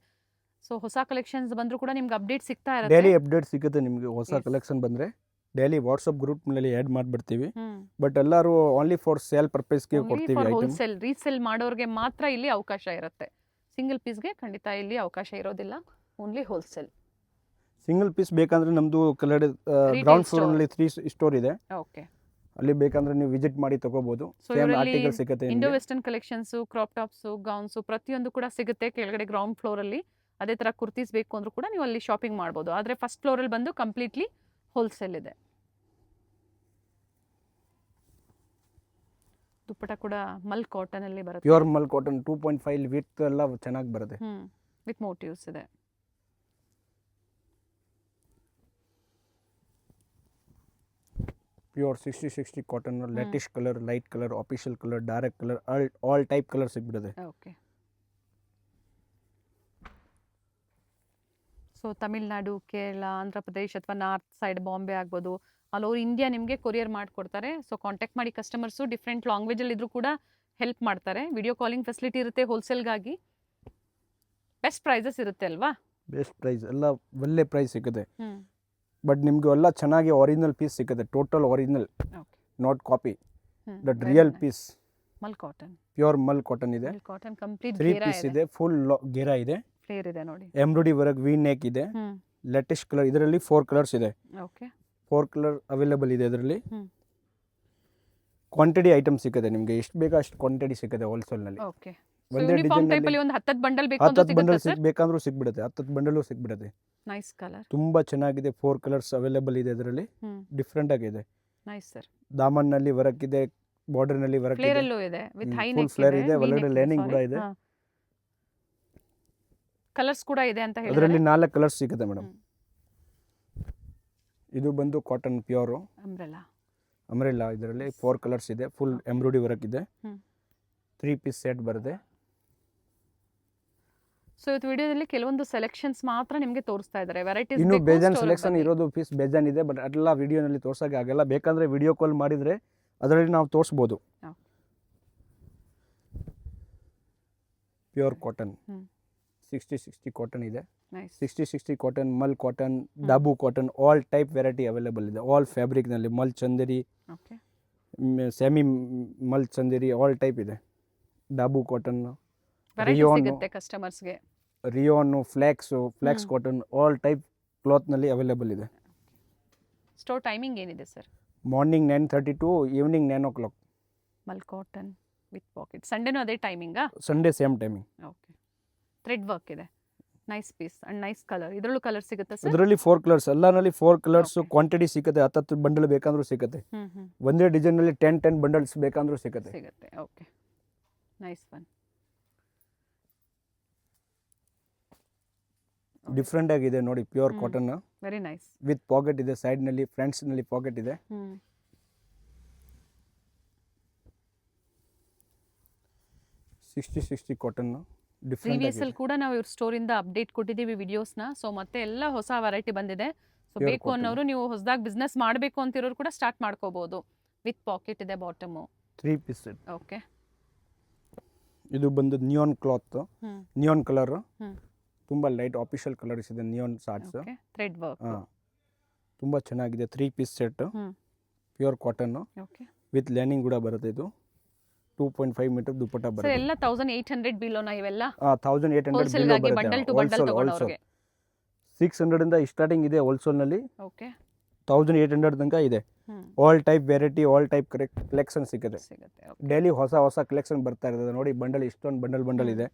ಸೊ ಹೊಸ ಕಲೆಕ್ಷನ್ಸ್ ಬಂದರೂ ಕೂಡ ನಿಮ್ಗೆ ಅಪ್ಡೇಟ್ ಸಿಗ್ತಾ ಇರುತ್ತೆ. ಡೈಲಿ ಅಪ್ಡೇಟ್ ಸಿಗುತ್ತೆ ನಿಮಗೆ. ಹೊಸ ಕಲೆಕ್ಷನ್ ಬಂದರೆ ಡೈಲಿ ವಾಟ್ಸಪ್ ಗ್ರೂಪ್ನಲ್ಲಿ ಆ್ಯಡ್ ಮಾಡಿಬಿಡ್ತೀವಿ. ಬಟ್ ಎಲ್ಲರೂ ಓನ್ಲಿ ಫಾರ್ ಸೇಲ್ ಪರ್ಪಸ್ಗೆ ಕೊಡ್ತೀವಿ ಐಟಮ್. ಹೋಲ್ಸೇಲ್ ರೀಸೇಲ್ ಮಾಡೋರಿಗೆ ಮಾತ್ರ ಇಲ್ಲಿ ಅವಕಾಶ ಇರುತ್ತೆ. ಸಿಂಗಲ್ ಪೀಸ್ಗೆ ಖಂಡಿತ ಇಲ್ಲಿ ಅವಕಾಶ ಇರೋದಿಲ್ಲ, ಓನ್ಲಿ ಹೋಲ್ಸೇಲ್. ಸಿಂಗಲ್ ಪೀಸ್ ಬೇಕಂದ್ರೆ ನಮ್ಮದು ಗ್ರೌಂಡ್ ಫ್ಲೋರ್ನಲ್ಲಿ 3 ಸ್ಟೋರ್ ಇದೆ. ಓಕೆ, ಅಲ್ಲಿ ಬೇಕಂದ್ರೆ ನೀವು ವಿಸಿಟ್ ಮಾಡಿ ತಗೋಬಹುದು. ಸೇಮ್ ಆರ್ಟಿಕಲ್ ಸಿಗುತ್ತೆ. Indo western collections, crop tops, gowns ಪ್ರತಿಯೊಂದು ಕೂಡ ಸಿಗುತ್ತೆ ಕೆಳಗಡೆ ಗ್ರೌಂಡ್ ಫ್ಲೋರ್ ಅಲ್ಲಿ. ಅದೇ ತರ ಕುರ್ತೀಸ್ ಬೇಕು ಅಂದ್ರೂ ಕೂಡ ನೀವು ಅಲ್ಲಿ ಶಾಪಿಂಗ್ ಮಾಡ್ಬೋದು. ಆದ್ರೆ ಫಸ್ಟ್ ಫ್ಲೋರ್ ಅಲ್ಲಿ ಬಂದು ಕಂಪ್ಲೀಟ್ಲಿ ಹೋಲ್ಸೇಲ್ ಇದೆ. ದುಪ್ಪಟ್ಟ ಕೂಡ ಮಲ್ ಕಾಟನ್ ಅಲ್ಲಿ ಬರುತ್ತೆ. ಪ್ಯೂರ್ ಮಲ್ ಕಾಟನ್ 2.5 ವಿತ್ ಎಲ್ಲ ಚೆನ್ನಾಗಿ ಬರುತ್ತೆ. ವಿತ್ ಮೋಟಿವ್ಸ್ ಇದೆ. Pure 60 cotton, latest colour, light colour, official colour, direct colour, all type colour ಸಿಗ್ಬಿಡುತ್ತೆ. ಓಕೆ, ಸೊ ತಮಿಳ್ನಾಡು, ಕೇರಳ, ಆಂಧ್ರ ಪ್ರದೇಶ್ ಅಥವಾ ನಾರ್ತ್ ಸೈಡ್ ಬಾಂಬೆ ಆಗ್ಬೋದು, ಆಲ್ ಓವರ್ ಇಂಡಿಯಾ ನಿಮಗೆ ಕೊರಿಯರ್ ಮಾಡಿಕೊಡ್ತಾರೆ. ಸೊ ಕಾಂಟ್ಯಾಕ್ಟ್ ಮಾಡಿ ಕಸ್ಟಮರ್ಸು. ಡಿಫ್ರೆಂಟ್ ಲ್ಯಾಂಗ್ವೇಜಲ್ಲಿ ಇದ್ರೂ ಕೂಡ ಹೆಲ್ಪ್ ಮಾಡ್ತಾರೆ. ವಿಡಿಯೋ ಕಾಲಿಂಗ್ ಫೆಸಿಲಿಟಿ ಇರುತ್ತೆ ಹೋಲ್ಸೇಲ್ಗಾಗಿ. ಬೆಸ್ಟ್ ಪ್ರೈಸಸ್ ಇರುತ್ತೆ ಅಲ್ವಾ? ಬೆಸ್ಟ್ ಪ್ರೈಸ್ ಎಲ್ಲ ಒಳ್ಳೆ ಪ್ರೈಸ್ ಸಿಗುತ್ತೆ. ಬಟ್ ನಿಮಗೆ ಎಲ್ಲ ಚೆನ್ನಾಗಿ ಒರಿಜಿನಲ್ ಪೀಸ್ ಸಿಗುತ್ತೆ. Total original, not copy. That real piece mul cotton, pure mul cotton ಇದೆ. ಕಾಟನ್ ಕಂಪ್ಲೀಟ್ 3 ಪೀಸ್ ಇದೆ. ಫುಲ್ ಗೆರಾ ಇದೆ, ಫ್ಲೇರ್ ಇದೆ ನೋಡಿ. ಎಂಬ್ರಾಯ್ಡರಿ ವರ್ಕ್, ವಿ ನೆಕ್ ಇದೆ. ಲೇಟೆಸ್ಟ್ ಕಲರ್, ಇದರಲ್ಲಿ 4 ಕಲರ್ಸ್ ಇದೆ. ಓಕೆ, 4 ಕಲರ್ ಅವೈಲೇಬಲ್ ಇದೆ ಇದರಲ್ಲಿ. ಕ್ವಾಂಟಿಟಿ ಐಟಮ್ ಸಿಗುತ್ತೆ ನಿಮಗೆ. ಎಷ್ಟು ಬೇಕಾ ಅಷ್ಟು ಕ್ವಾಂಟಿಟಿ ಸಿಗುತ್ತೆ ಹೋಲ್ಸೇಲ್ ನಲ್ಲಿ. ಓಕೆ, ಒಂದೇ ಡಿಸೈನ್ ಅಲ್ಲಿ ಒಂದು 10 ಬಂಡಲ್ ಬೇಕು ಅಂತ 10 ಬಂಡಲ್ ಬೇಕಂದ್ರೂ ಸಿಗ್ಬಿಡುತ್ತೆ. 10 ಬಂಡಲ್ ಸಿಗ್ಬಿಡುತ್ತೆ. ನೈಸ್ ಕಲರ್, ತುಂಬಾ ಚೆನ್ನಾಗಿದೆ. 4 ಕಲರ್ಸ್ ಅವೈಲೇಬಲ್ ಇದೆ ಇದರಲ್ಲಿ. ಡಿಫ್ರೆಂಟ್ ಆಗಿದೆ. Nice sir. ದಾಮನ್ ನಲ್ಲಿ ವರ್ಕ್ ಇದೆ, ಬಾರ್ಡರ್ ನಲ್ಲಿ ವರ್ಕ್ ಫ್ಲೇರ್ ಅಲ್ಲೂ ಇದೆ, ವಿತ್ ಹೈ ನೆಕ್ ಫ್ಲೇರ್ ಇದೆ, ಒಳಗಡೆ ಲೈನಿಂಗ್ ಕೂಡ ಇದೆ. ಕಲರ್ಸ್ ಕೂಡ ಇದೆ ಅಂತ ಹೇಳಿದ್ರೆ ಅದರಲ್ಲಿ 4 ಕಲರ್ಸ್ ಸಿಗುತ್ತೆ ಮೇಡಮ್. ಇದು ಬಂದು ಕಾಟನ್ ಪ್ಯೂರ್ ಅಂಬ್ರೆಲಾ. ಇದರಲ್ಲಿ 4 ಕಲರ್ಸ್ ಇದೆ. ಫುಲ್ ಎಂಬ್ರಾಯ್ಡರಿ ವರ್ಕ್ ಇದೆ. 3 ಪೀಸ್ ಸೆಟ್ ಬರುತ್ತೆ. ಸೊ ಇವತ್ತು ವಿಡಿಯೋದಲ್ಲಿ ಕೆಲವೊಂದು ಸೆಲೆಕ್ಷನ್ಸ್ ಮಾತ್ರ ನಿಮಗೆ ತೋರಿಸ್ತಾ ಇದ್ದಾರೆ. ವೆರೈಟೀಸ್ ಇನ್ನು ಬೇಜಾನ್ ಸೆಲೆಕ್ಷನ್ ಇರೋದು ಪೀಸ್ ಬೇಜಾನ್ ಇದೆ. ಬಟ್ ಅದೆಲ್ಲ ವಿಡಿಯೋನಲ್ಲಿ ತೋರ್ಸೋಕೆ ಆಗಲ್ಲ. ಬೇಕಂದ್ರೆ ವಿಡಿಯೋ ಕಾಲ್ ಮಾಡಿದ್ರೆ ಅದರಲ್ಲಿ ನಾವು ತೋರಿಸ್ಬೋದು. ಪ್ಯೂರ್ ಕಾಟನ್ 60 ಕಾಟನ್ ಇದೆ. 60 cotton, mul cotton, Dabu cotton, all type variety available ಇದೆ. ಆಲ್ ಫ್ಯಾಬ್ರಿಕ್ ನಲ್ಲಿ mul Chanderi, semi mul Chanderi, all type ಇದೆ. ಡಾಬು ಕಾಟನ್, ಕಸ್ಟಮರ್ಸ್ಗೆ rayon, flex cotton, all type cloth ನಲ್ಲಿ ಅವೈಲೇಬಲ್ ಇದೆ. ಸ್ಟೋರ್ ಟೈಮಿಂಗ್ ಏನಿದೆ sir? Morning 9:30 to evening 9 o'clock. Mul cotton with pocket. ಸಂಡೇನೂ ಅದೇ ಟೈಮಿಂಗಾ? Sunday same timing. Okay, thread work ಇದೆ. Nice piece and nice colour. ಇದರಲ್ಲೂ ಕಲರ್ ಸಿಗುತ್ತೆ ಸರ್? ಇದರಲ್ಲಿ 4 ಕಲರ್ಸ್, ಎಲ್ಲನಲ್ಲಿ 4 ಕಲರ್ಸ್. ಕ್ವಾಂಟಿಟಿ ಸಿಗುತ್ತೆ. 10 ಬಂಡಲ್ ಬೇಕಂದ್ರೂ ಸಿಗುತ್ತೆ. ಒಂದೇ ಡಿಸೈನ್ ನಲ್ಲಿ 10 ಬಂಡಲ್ಸ್ ಬೇಕಂದ್ರೂ ಸಿಗುತ್ತೆ. Okay, nice one. ಡಿಫ್ರೆಂಟ್ ಆಗಿದೆ ನೋಡಿ. Pure cotton, very nice. With pocket ಇದೆ. ಸೈಡ್ ನಲ್ಲಿ, ಫ್ರಂಟ್ಸ್ ನಲ್ಲಿ ಪಾಕೆಟ್ ಇದೆ. 60 ಕಾಟನ್ ಡಿಫ್ರೆಂಟ್ ಪ್ರೀವಿಯಸ್ ಅಲ್ಲಿ ಕೂಡ ನಾವು ಇವ್ರ ಸ್ಟೋರ್ ಇಂದ ಅಪ್ಡೇಟ್ ಕೊಟ್ಟಿದ್ದೀವಿ ವಿಡಿಯೋಸ್ನ. ಸೊ ಮತ್ತೆ ಎಲ್ಲ ಹೊಸ ವೆರೈಟಿ ಬಂದಿದೆ. ಸೊ ಬೇಕು ಅನ್ನೋರು, ನೀವು ಹೊಸದಾಗಿ ಬಿಸ್ನೆಸ್ ಮಾಡಬೇಕು ಅಂತಿರೋರು ಕೂಡ ಸ್ಟಾರ್ಟ್ ಮಾಡ್ಕೋಬಹುದು. ವಿತ್ ಪಾಕೆಟ್ ಇದೆ ಬಾಟಮ್. 3 piece set. ಓಕೆ, ಇದು ಬಂದು ನಿಯಾನ್ ಕ್ಲಾತ್, ನಿಯಾನ್ ಕಲರ್. ತುಂಬಾ ಲೈಟ್ ಆಫಿಷಿಯಲ್ ಕಲರ್ಸ್ ಇದೆ. Neon shorts, thread work. ತುಂಬಾ ಚೆನ್ನಾಗಿದೆ. 3 piece set, pure cotton with lining ಕೂಡ ಬರುತ್ತೆ. ಇದು 2.5 ಮೀಟರ್ ದುಪ್ಪಟ್ಟ ಬರುತ್ತೆ. ಎಲ್ಲ 1800 ಬಿಲೋನಾ ಇವೆಲ್ಲ? 1800 ಬಿಲೋ ಬರುತ್ತೆ. ಬಂಡಲ್ ಟು ಬಂಡಲ್ ತಗೊಳ್ಳೋರಿಗೆ 600 ಇಂದ ಸ್ಟಾರ್ಟಿಂಗ್ ಇದೆ ಹೋಲ್ಸೇಲ್ ನಲ್ಲಿ. ಓಕೆ, 1800 ತನಕ ಇದೆ. All type variety, all type collection ಸಿಗುತ್ತೆ. ಡೈಲಿ ಹೊಸ ಕಲೆಕ್ಷನ್ ಬರ್ತಾ ಇರುತ್ತೆ ನೋಡಿ. ಬಂಡಲ್ ಇಷ್ಟೊಂದು ಬಂಡಲ್ ಇದೆ.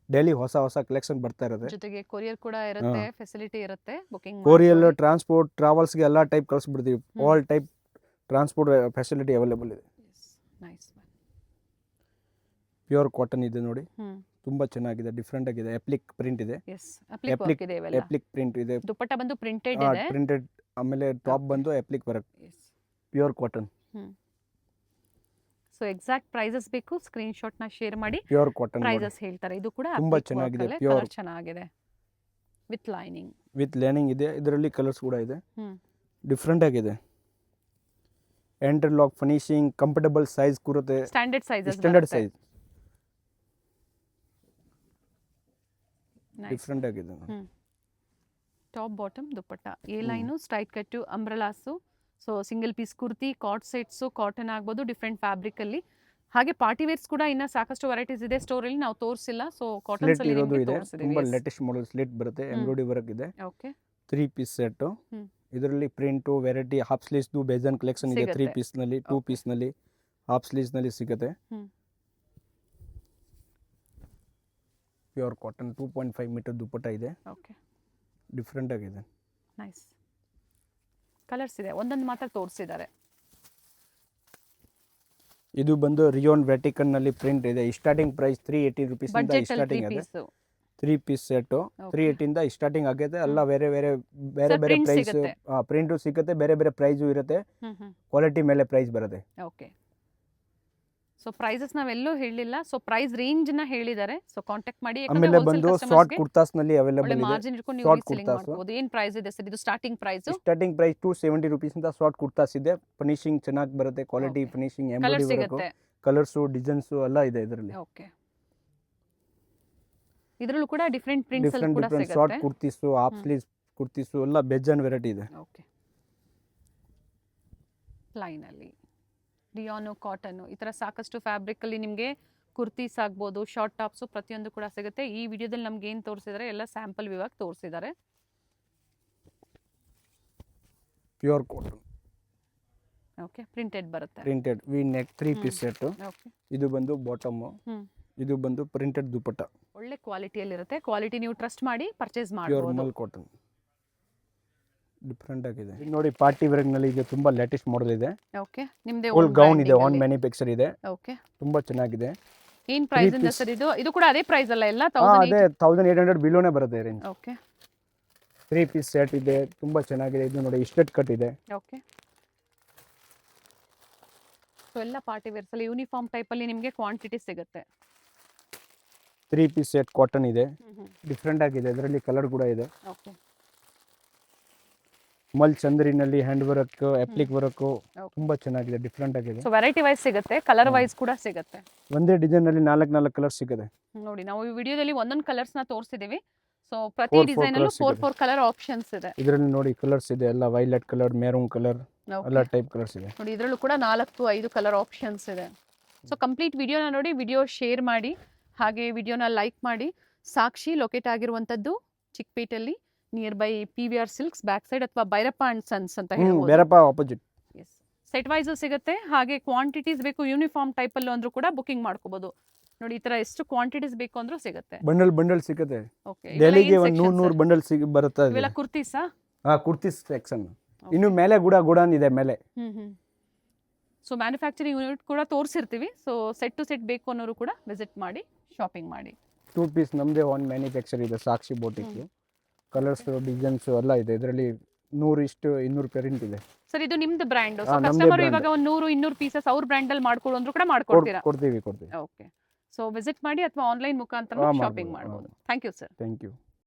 ಡೈಲಿ ಹೊಸ ಕಲೆಕ್ಷನ್ ಬರ್ತಾ ಇರುತ್ತೆ. ಜೊತೆಗೆ ಕೊರಿಯರ್ ಕೂಡ ಇರುತ್ತೆ, ಫೆಸಿಲಿಟಿ ಇರುತ್ತೆ. ಬುಕಿಂಗ್, ಕೊರಿಯರ್, ಟ್ರಾನ್ಸ್ಪೋರ್ಟ್, ಟ್ರಾವೆಲ್ಸ್ ಗೆ ಎಲ್ಲ ಟೈಪ್ ಕಳಿಸ್ಬಿಡ್ತೀವಿ. All type transport facility available ಇದೆ. ಪ್ಯೂರ್ ಕಾಟನ್ ಇದೆ ನೋಡಿ, ಹ್ಮ್ ತುಂಬ ಚೆನ್ನಾಗಿದೆ, ಡಿಫ್ರೆಂಟ್ ಆಗಿದೆ. ಎಪ್ಲಿಕ್ ಪ್ರಿಂಟ್ ಇದೆ, ಎಸ್ ಅಪ್ಲಿಕ್ ವರ್ಕ್ ಇದೆ ಇವೆಲ್ಲ. ಎಪ್ಲಿಕ್ ಪ್ರಿಂಟ್ ಇದೆ, ದುಪ್ಪಟ್ಟ ಬಂದು ಪ್ರಿಂಟೆಡ್ ಇದೆ. ಪ್ರಿಂಟೆಡ್. ಆಮೇಲೆ ಟಾಪ್ ಬಂದು applique work, yes pure cotton. So exact prices ಬೇಕು, ಸ್ಕ್ರೀನ್ ಶಾಟ್ ನ ಶೇರ್ ಮಾಡಿ, ಪ್ಯೂರ್ ಕಾಟನ್ ಪ್ರೈಸಸ್ ಹೇಳ್ತಾರೆ. ಇದು ಕೂಡ ತುಂಬಾ ಚೆನ್ನಾಗಿದೆ, pure. ಕಲರ್ ಚೆನ್ನಾಗಿದೆ ವಿತ್ ಲೈನಿಂಗ್. ವಿತ್ ಲೈನಿಂಗ್ ಇದೆ, ಇದರಲ್ಲಿ ಕಲರ್ಸ್ ಕೂಡ ಇದೆ, ಡಿಫ್ರೆಂಟ್ ಆಗಿದೆ. ಎಂಟರ್ಲಾಕ್ ಫಿನಿಶಿಂಗ್, ಕಂಫರ್ಟಬಲ್ ಸೈಜ್ ಕೂರುತ್ತೆ, standard sizes, standard size, different ಆಗಿದೆ. Top bottom dupatta, A line, straight cut, umbrellas. So single piece kurti, coat sets, cotton ಆಗ್ಬೋದು, ಡಿಫ್ರೆಂಟ್ ಫ್ಯಾಬ್ರಿಕ್ ಅಲ್ಲಿ. ಹಾಗೆ ಪಾರ್ಟಿ ವೇರ್ಸ್ ಕೂಡ ಇನ್ನ ಸಾಕಷ್ಟು ವೆರೈಟೀಸ್ ಇದೆ ಸ್ಟೋರ್ ಅಲ್ಲಿ, ನಾವು ತೋರಿಸಿಲ್ಲ. ಸೊ ಕಾಟನ್ ಸ್ಲಿಟ್ ಇರೋದು ಇದೆ, ತುಂಬಾ ಲೇಟೆಸ್ಟ್ ಮಾಡೆಲ್ ಸ್ಲಿಟ್ ಬರುತ್ತೆ, ಎಂಬ್ರಾಯ್ಡರಿ ವರ್ಕ್ ಇದೆ. ಓಕೆ 3 ಪೀಸ್ ಸೆಟ್, ಇದರಲ್ಲಿ ಪ್ರಿಂಟು ವೆರೈಟಿ, ಹಾಫ್ ಸ್ಲೀವ್ಸ್ ಬೇಜನ್ ಕಲೆಕ್ಷನ್ ಇದೆ. 3 ಪೀಸ್ ನಲ್ಲಿ, 2 ಪೀಸ್ ನಲ್ಲಿ, ಹಾಫ್ ಸ್ಲೀವ್ಸ್ ನಲ್ಲಿ ಸಿಗುತ್ತೆ. ಪ್ಯೂರ್ ಕಾಟನ್ 2.5 ಮೀಟರ್ ದುಪ್ಪಟ್ಟ ಇದೆ. ಓಕೆ ಡಿಫ್ರೆಂಟ್ ಆಗಿದೆ, ನೈಸ್ ಕಲರ್ಸ್ ಇದೆ, ಒಂದೊಂದು ಮಾತ್ರ ತೋರಿಸಿದ್ದಾರೆ. ಇದು ಬಂದು ರಿಯೋನ್ ವ್ಯಾಟಿಕನ್ ನಲ್ಲಿ ಪ್ರಿಂಟ್ ಇದೆ. ಸ್ಟಾರ್ಟಿಂಗ್ ಪ್ರೈಸ್ 380 ರೂಪೀಸ್ ಇಂದ ಬಜೆಟ್ ಸ್ಟಾರ್ಟಿಂಗ್ ಅಲ್ಲಿ ಇದೆ. ಪೀಸ್ 3 ಪೀಸ್ ಸೆಟ್ 380 ಇಂದ ಸ್ಟಾರ್ಟಿಂಗ್ ಆಗಿದೆ. ಎಲ್ಲ ಬೇರೆ ಬೇರೆ ಬೇರೆ ಬೇರೆ print ಪ್ರೈಸ್, ಸಿಗುತ್ತೆ. ಪ್ರಿಂಟು ಸಿಗುತ್ತೆ, ಬೇರೆ ಬೇರೆ ಪ್ರೈಸು ಇರುತ್ತೆ, ಕ್ವಾಲಿಟಿ ಮೇಲೆ ಪ್ರೈಸ್ ಬರುತ್ತೆ. ಓಕೆ ಸೊ ಪ್ರೈಸಸ್ ನಾವೆಲ್ಲೂ ಹೇಳಿಲ್ಲ. ಸೊ ಪ್ರೈಸ್ ರೇಂಜ್ ನ ಹೇಳಿದ್ದಾರೆ. ಸೊ ಕಾಂಟ್ಯಾಕ್ಟ್ ಮಾಡಿ. ಆಮೇಲೆ ಬಂದು ಶಾರ್ಟ್ ಕುರ್ತಾಸ್ ನಲ್ಲಿ ಅವೈಲೇಬಲ್ ಇದೆ. ಮಾರ್ಜಿನ್ ಇಟ್ಕೊಂಡು ಶಾರ್ಟ್ ನೀವು ಸೆಲ್ಲಿಂಗ್ ಕುರ್ತಾಸ್ ಮಾಡಬಹುದು. ಏನು ಪ್ರೈಸ್ ಇದೆ ಸರ್ ಇದು? ಸ್ಟಾರ್ಟಿಂಗ್ ಪ್ರೈಸ್ 270 ರೂಪೀಸ್ ಇಂದ ಶಾರ್ಟ್ ಕುರ್ತಾಸ್ ಇದೆ. ಫಿನಿಶಿಂಗ್ ಚೆನ್ನಾಗಿ ಬರುತ್ತೆ, quality Okay. Finishing, colour embroidery work, ಸಿಗುತ್ತೆ. ಕಲರ್ಸು, ಡಿಸೈನ್ಸ್ ಎಲ್ಲ ಇದೆ ಇದರಲ್ಲಿ. ಓಕೆ ಇದರಲ್ಲೂ ಕೂಡ ಡಿಫರೆಂಟ್ ಪ್ರಿಂಟ್ಸ್ ಅಲ್ಲಿ ಡಿಫ್ರೆಂಟ್ ಕೂಡ ಡಿಫ್ರೆಂಟ್ ಶಾರ್ಟ್ ಸಿಗುತ್ತೆ. ಕುರ್ತೀಸು, ಹಾಫ್ ಸ್ಲೀವ್ಸ್ ಕುರ್ತೀಸು ಎಲ್ಲ ಬೇಜಾನ್ ವೆರೈಟಿ ಇದೆ. ಓಕೆ ಲೈನ್ ಅಲ್ಲಿ ರಿಯಾನು, ಕಾಟನ್, ಈ ತರ ಸಾಕಷ್ಟು ಫ್ಯಾಬ್ರಿಕ್ ಅಲ್ಲಿ ನಿಮಗೆ ಕುರ್ತೀಸ್ ಆಗ್ಬೋದು, ಶಾರ್ಟ್ ಟಾಪ್ಸು, ಪ್ರತಿಯೊಂದು ಕೂಡ ಸಿಗುತ್ತೆ. ಈ ವಿಡಿಯೋದಲ್ಲಿ ನಮ್ಗೆ ಏನು ತೋರಿಸಿದ್ದಾರೆ ಎಲ್ಲ ಸ್ಯಾಂಪಲ್ ವಿವಾಗಿ ತೋರಿಸಿದ್ದಾರೆ. ಪ್ಯೂರ್ ಕಾಟನ್, ಓಕೆ ಪ್ರಿಂಟೆಡ್ ಬರುತ್ತೆ. Printed V neck 3 piece set. Okay ಇದು ಬಂದು ಬಾಟಮ್, ಇದು ಬಂದು ಪ್ರಿಂಟೆಡ್ ದುಪ್ಪಟ್ಟ, ಒಳ್ಳೆ ಕ್ವಾಲಿಟಿಯಲ್ಲಿ ಇರುತ್ತೆ. ಕ್ವಾಲಿಟಿ ನೀವು ಟ್ರಸ್ಟ್ ಮಾಡಿ ಪರ್ಚೇಸ್ ಪ್ಯೂರ್ ಮಾಡಬಹುದು. ಮಲ್ ಕಾಟನ್, ಡಿಫ್ರೆಂಟ್ ಆಗಿದೆ. ಇದು ನೋಡಿ ಪಾರ್ಟಿ ವೇರ್ ನಲ್ಲಿ ಇದೆ, ತುಂಬಾ ಲೇಟೆಸ್ಟ್ ಮಾಡೆಲ್ ಇದೆ. ಓಕೆ ನಿಮ್ದೇ ಫುಲ್ ಗೌನ್ ಇದೆ, ಆನ್ ಮ್ಯಾನುಫ್ಯಾಕ್ಚರ್ ಇದೆ, ಓಕೆ ತುಂಬಾ ಚೆನ್ನಾಗಿದೆ. ಏನ್ ಪ್ರೈಸ್ ಇಂದ ಸರ್ ಇದು? ಇದು ಕೂಡ ಅದೇ ಪ್ರೈಸ್ ಅಲ್ಲ ಎಲ್ಲ ಅದೇ 1800 ಬಿಲೋನೇ ಬರುತ್ತೆ ರೇಂಜ್. ಓಕೆ 3 ಪೀಸ್ ಸೆಟ್ ಇದೆ, ತುಂಬಾ ಚೆನ್ನಾಗಿದೆ. ಇದು ನೋಡಿ ಸ್ಟೆಟ್ ಕಟ್ ಇದೆ. ಓಕೆ ಸೊ ಎಲ್ಲ ಪಾರ್ಟಿ ವೇರ್ಸ್ ಅಲ್ಲಿ ಯೂನಿಫಾರ್ಮ್ ಟೈಪ್ ಅಲ್ಲಿ ನಿಮಗೆ ಕ್ವಾಂಟಿಟಿ ಸಿಗುತ್ತೆ. 3 ಪೀಸ್ ಸೆಟ್ ಕಾಟನ್ ಇದೆ, ಡಿಫ್ರೆಂಟ್ ಆಗಿದೆ. ಇದರಲ್ಲಿ ಕಲರ್ ಕೂಡ ಇದೆ. ಓಕೆ ಮಲ್ ಚಂದ್ರಿನಲ್ಲಿ ಹ್ಯಾಂಡ್ ವರ್ಕ್, ಎಪ್ಲಿಕ್ ವರ್ಕ್, ತುಂಬಾ ಚೆನ್ನಾಗಿದೆ, ಡಿಫ್ರೆಂಟ್ ಆಗಿದೆ. ಸೊ ವೆರೈಟಿ ವೈಸ್ ಸಿಗುತ್ತೆ, ಕಲರ್ ವೈಸ್ ಕೂಡ ಸಿಗುತ್ತೆ. ಒಂದೇ ಡಿಸೈನ್ ನಲ್ಲಿ 4 ಕಲರ್ ಸಿಗುತ್ತೆ. ನೋಡಿ ನಾವು ಈ ವಿಡಿಯೋದಲ್ಲಿ ಒಂದೊಂದು ಕಲರ್ಸ್ ನ ತೋರಿಸಿದೀವಿ. ಸೊ ಪ್ರತಿ 4 ಡಿಸೈನ್ ಅಲ್ಲೂ colours 4 ಕಲರ್ ಆಪ್ಷನ್ಸ್ ಇದೆ. ಇದರಲ್ಲಿ ನೋಡಿ ಕಲರ್ಸ್ ಇದೆ, ಎಲ್ಲ violet colour, maroon colour, Okay. ಎಲ್ಲ ಟೈಪ್ ಕಲರ್ಸ್ ಇದೆ. ನೋಡಿ ಇದರಲ್ಲೂ ಕೂಡ 4-5 ಕಲರ್ ಆಪ್ಷನ್ಸ್ ಇದೆ. ಸೊ ಕಂಪ್ಲೀಟ್ ವಿಡಿಯೋನ ನೋಡಿ, ವಿಡಿಯೋ ಶೇರ್ ಮಾಡಿ, ಹಾಗೆ ವಿಡಿಯೋನ ಲೈಕ್ ಮಾಡಿ. ಸಾಕ್ಷಿ ಲೊಕೇಟ್ ಆಗಿರುವಂತದ್ದು ಚಿಕ್ಕಪೇಟೆಯಲ್ಲಿ, nearby PVR silks back side, ಅಥವಾ ಭೈರಪ್ಪ ಅಂಡ್ ಸನ್ಸ್ ಅಂತ ಹೇಳ್ಬೋದು. ಬೇರಪ್ಪ ಆಪೋಸಿಟ್. ಸೆಟ್ ವೈಸ್ ಸಿಗುತ್ತೆ. ಹಾಗೆ ಕ್ವಾಂಟಿಟೀಸ್ ಬೇಕು ಯೂನಿಫಾರ್ಮ್ ಟೈಪ್ ಅಲ್ಲೂ ಅಂದ್ರೂ ಕೂಡ ಬುಕಿಂಗ್ ಮಾಡ್ಕೋಬಹುದು. ನೋಡಿ ಈ ತರ ಎಷ್ಟು ಕ್ವಾಂಟಿಟೀಸ್ ಬೇಕು ಅಂದ್ರೂ ಸಿಗುತ್ತೆ. ಬಂಡಲ್ ಸಿಗುತ್ತೆ. ಓಕೆ ಡೈಲಿಗೆ ಒಂದು 100 ಬಂಡಲ್ ಬರುತ್ತೆ. ಇವೆಲ್ಲ ಕುರ್ತೀಸಾ? ಕುರ್ತೀಸ್ ಸೆಕ್ಷನ್. ಇನ್ನು ಮೇಲೆ ಗೋಡನ್ ಇದೆ ಮೇಲೆ. ಸೊ ಮ್ಯಾನುಫ್ಯಾಕ್ಚರಿಂಗ್ ಯೂನಿಟ್ ಕೂಡ ತೋರಿಸಿರ್ತೀವಿ. ಸೊ ಸೆಟ್ ಟು ಸೆಟ್ ಬೇಕು ಅನ್ನೋರು ಕೂಡ ವಿಸಿಟ್ ಮಾಡಿ, ಶಾಪಿಂಗ್ ಮಾಡಿ. 2 ಪೀಸ್ ನಮ್ದೇ ಆನ್ ಮ್ಯಾನುಫ್ಯಾಕ್ಚರ್ ಇದೆ, ಸಾಕ್ಷಿ ಬೋಟಿಕ್. ಕಲರ್ಸ್, ಡಿಸೈನ್ಸ್ ಎಲ್ಲ ಇದೆ. ಇದರಲ್ಲಿ 100-200 ಪ್ರಿಂಟ್ ಇದೆ. ಸರ್ ಇದು ನಿಮ್ದು ಬ್ರ್ಯಾಂಡ್. ಸೊ ನಮ್ದೇ ಕಸ್ಟಮರ್ brand. ಇವಾಗ ಒಂದು 100-200 ಪೀಸಸ್ ಅವ್ರ ಬ್ರ್ಯಾಂಡ್ ಅಲ್ಲಿ ಮಾಡ್ಕೊಳ್ಳೋ ಅಂದ್ರೂ ಕೂಡ ಮಾಡ್ಕೊಡ್ತೀರಾ? ಕೊಡ್ತೀವಿ. ಓಕೆ ಸೊ ವಿಸಿಟ್ ಮಾಡಿ ಅಥವಾ ಆನ್ಲೈನ್ ಮುಖಾಂತರ ಶಾಪಿಂಗ್ ಮಾಡಬಹುದು. Thank you sir. Thank you.